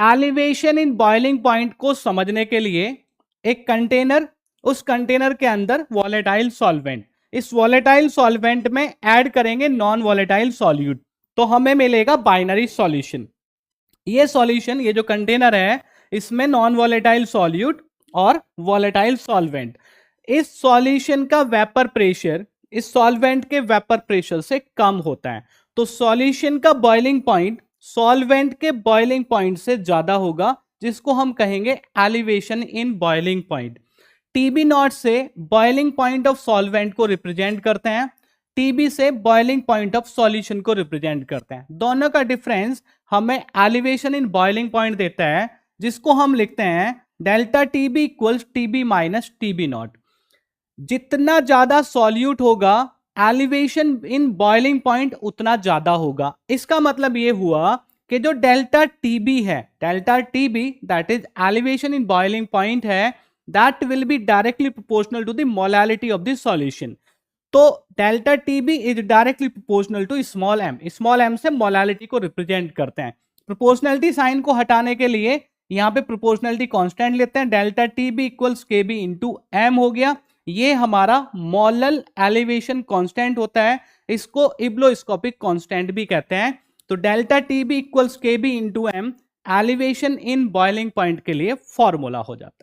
Elevation in boiling point को समझने के लिए एक कंटेनर, उस कंटेनर के अंदर वॉलेटाइल सॉल्वेंट, इस वॉलेटाइल सॉल्वेंट में ऐड करेंगे नॉन वॉलेटाइल सॉल्यूट, तो हमें मिलेगा बाइनरी सॉल्यूशन। ये सॉल्यूशन, ये जो कंटेनर है, इसमें नॉन वॉलेटाइल सॉल्यूट और वॉलेटाइल सॉल्वेंट, इस सॉल्यूशन का वेपर प्रेशर इस सॉल्वेंट के वेपर प्रेशर से कम होता है। तो सॉल्यूशन का बॉइलिंग पॉइंट सॉल्वेंट के बॉइलिंग पॉइंट से ज्यादा होगा, जिसको हम कहेंगे elevation in boiling point. TB naught से बॉइलिंग पॉइंट ऑफ सॉल्वेंट को रिप्रेजेंट करते हैं, टीबी से बॉइलिंग पॉइंट ऑफ सॉल्यूशन को रिप्रेजेंट करते हैं। दोनों का डिफरेंस हमें एलिवेशन इन बॉइलिंग पॉइंट देता है, जिसको हम लिखते हैं delta TB equals TB minus TB naught. जितना ज्यादा सॉल्यूट होगा एलिवेशन इन बॉइलिंग पॉइंट उतना ज्यादा होगा। इसका मतलब यह हुआ कि जो डेल्टा टीबी है, delta TB that is elevation in boiling point है, that will be directly proportional to the molality of the solution. तो delta TB is directly proportional to small m, small m से molality को represent करते हैं। Proportionality sign को हटाने के लिए यहां पे प्रोपोर्शनलिटी कांस्टेंट लेते हैं, delta TB equals KB into M हो गया। ये हमारा मोलल एलिवेशन कांस्टेंट होता है, इसको इब्लोस्कोपिक कांस्टेंट भी कहते हैं। तो delta TB equals KB into M elevation in boiling point के लिए फॉर्मूला हो जाता है।